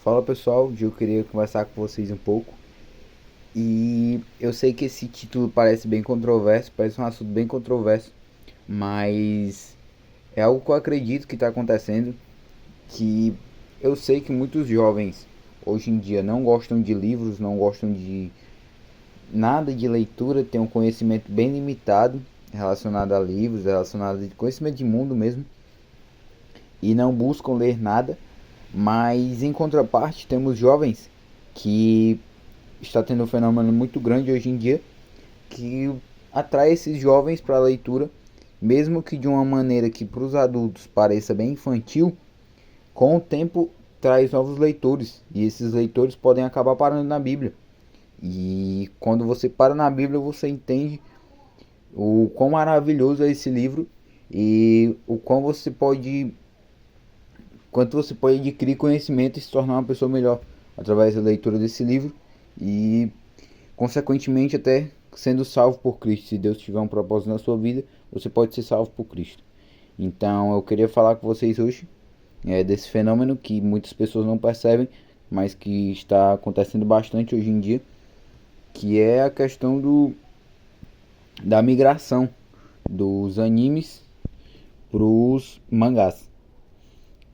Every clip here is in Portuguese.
Fala pessoal, hoje eu queria conversar com vocês um pouco. E eu sei que esse título parece bem controverso, parece um assunto bem controverso, mas é algo que eu acredito que está acontecendo. Que eu sei que muitos jovens hoje em dia não gostam de livros, não gostam de nada de leitura, têm um conhecimento bem limitado relacionado a livros, relacionado a conhecimento de mundo mesmo, e não buscam ler nada. Mas em contraparte, temos jovens que está tendo um fenômeno muito grande hoje em dia que atrai esses jovens para a leitura, mesmo que de uma maneira que para os adultos pareça bem infantil. Com o tempo traz novos leitores e esses leitores podem acabar parando na Bíblia. E quando você para na Bíblia, você entende o quão maravilhoso é esse livro e o quanto você pode adquirir conhecimento e se tornar uma pessoa melhor através da leitura desse livro e consequentemente até sendo salvo por Cristo. Se Deus tiver um propósito na sua vida, você pode ser salvo por Cristo. Então eu queria falar com vocês hoje desse fenômeno que muitas pessoas não percebem, mas que está acontecendo bastante hoje em dia, que é a questão da migração dos animes para os mangás.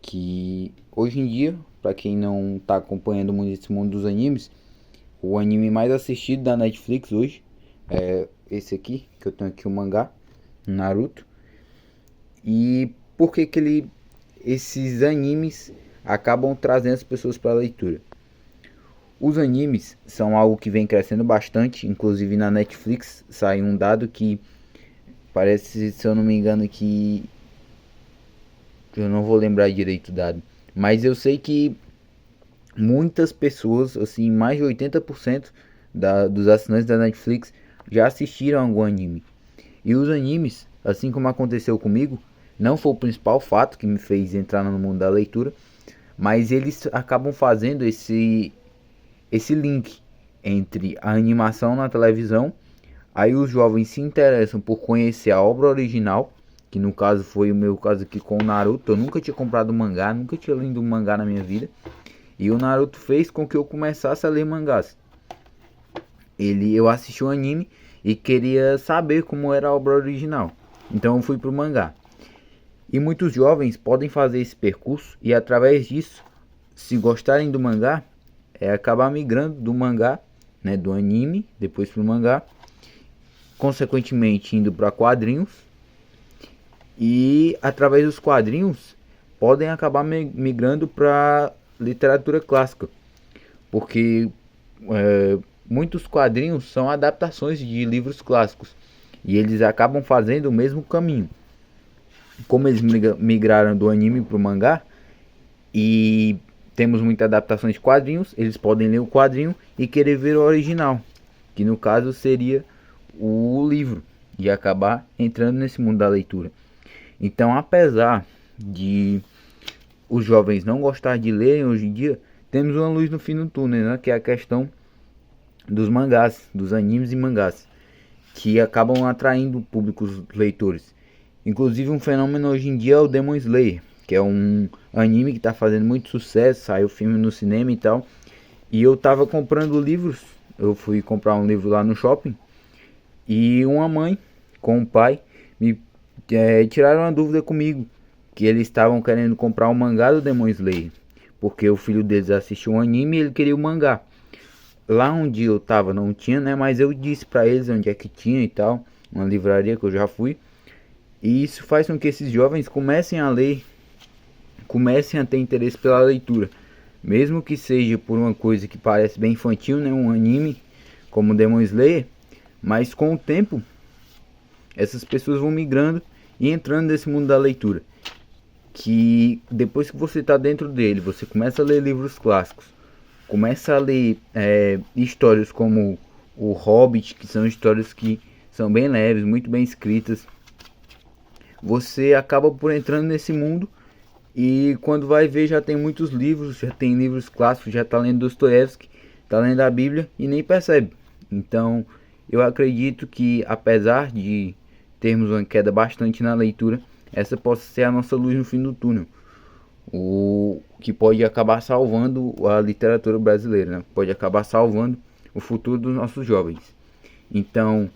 Que hoje em dia, para quem não está acompanhando muito esse mundo dos animes, o anime mais assistido da Netflix hoje é esse aqui, que eu tenho aqui o mangá, Naruto. E por que esses animes acabam trazendo as pessoas para a leitura? Os animes são algo que vem crescendo bastante, inclusive na Netflix saiu um dado que parece, se eu não me engano, que eu não vou lembrar direito o dado, mas eu sei que muitas pessoas, assim, mais de 80% dos assinantes da Netflix já assistiram algum anime. E os animes, assim como aconteceu comigo, não foi o principal fato que me fez entrar no mundo da leitura, mas eles acabam fazendo esse link entre a animação na televisão. Aí os jovens se interessam por conhecer a obra original, que no caso foi o meu caso aqui com o Naruto. Eu nunca tinha comprado mangá, nunca tinha lido um mangá na minha vida. E o Naruto fez com que eu começasse a ler mangás. Eu assisti o anime e queria saber como era a obra original. Então eu fui pro mangá. E muitos jovens podem fazer esse percurso e através disso, se gostarem do mangá, acabar migrando do mangá, né, do anime, depois pro mangá, consequentemente indo para quadrinhos e através dos quadrinhos podem acabar migrando para literatura clássica, porque muitos quadrinhos são adaptações de livros clássicos e eles acabam fazendo o mesmo caminho. Como eles migraram do anime para o mangá e temos muitas adaptações de quadrinhos, eles podem ler o quadrinho e querer ver o original, que no caso seria o livro, e acabar entrando nesse mundo da leitura. Então, apesar de os jovens não gostar de lerem hoje em dia, temos uma luz no fim do túnel, né? Que é a questão dos mangás, dos animes e mangás, que acabam atraindo públicos leitores. Inclusive um fenômeno hoje em dia é o Demon Slayer, que é um anime que está fazendo muito sucesso, saiu filme no cinema e tal. E eu tava comprando livros, eu fui comprar um livro lá no shopping, e uma mãe com o pai me tiraram uma dúvida comigo, que eles estavam querendo comprar o mangá do Demon Slayer, porque o filho deles assistiu um anime e ele queria o mangá. Lá onde eu tava não tinha, né? Mas eu disse pra eles onde é que tinha e tal, uma livraria que eu já fui. E isso faz com que esses jovens comecem a ler, comecem a ter interesse pela leitura, mesmo que seja por uma coisa que parece bem infantil, né? Um anime como Demon Slayer, mas com o tempo essas pessoas vão migrando e entrando nesse mundo da leitura, que depois que você está dentro dele, você começa a ler livros clássicos, começa a ler histórias como o Hobbit, que são histórias que são bem leves, muito bem escritas. Você acaba por entrando nesse mundo e quando vai ver já tem muitos livros, já tem livros clássicos, já está lendo Dostoiévski, está lendo a Bíblia e nem percebe. Então eu acredito que apesar de termos uma queda bastante na leitura, essa possa ser a nossa luz no fim do túnel. que pode acabar salvando a literatura brasileira, né? Pode acabar salvando o futuro dos nossos jovens. Então,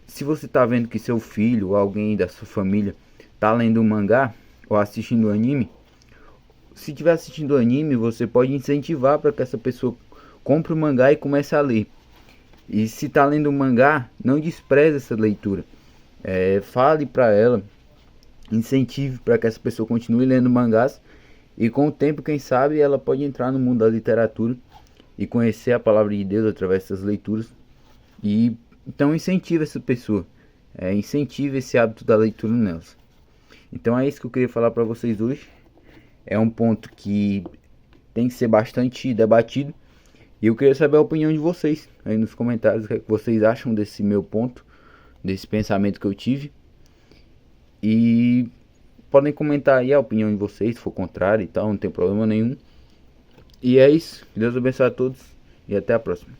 se você está vendo que seu filho ou alguém da sua família está lendo um mangá ou assistindo anime, se estiver assistindo anime, você pode incentivar para que essa pessoa compre o mangá e comece a ler. E se está lendo um mangá, não despreze essa leitura. Fale para ela, incentive para que essa pessoa continue lendo mangás. E com o tempo, quem sabe, ela pode entrar no mundo da literatura e conhecer a palavra de Deus através dessas leituras. E então incentive essa pessoa, incentive esse hábito da leitura nelas. Então é isso que eu queria falar para vocês hoje. É um ponto que tem que ser bastante debatido. E eu queria saber a opinião de vocês aí nos comentários, o que vocês acham desse meu ponto, desse pensamento que eu tive. E podem comentar aí a opinião de vocês, se for contrário e tal, não tem problema nenhum. E é isso, que Deus abençoe a todos e até a próxima.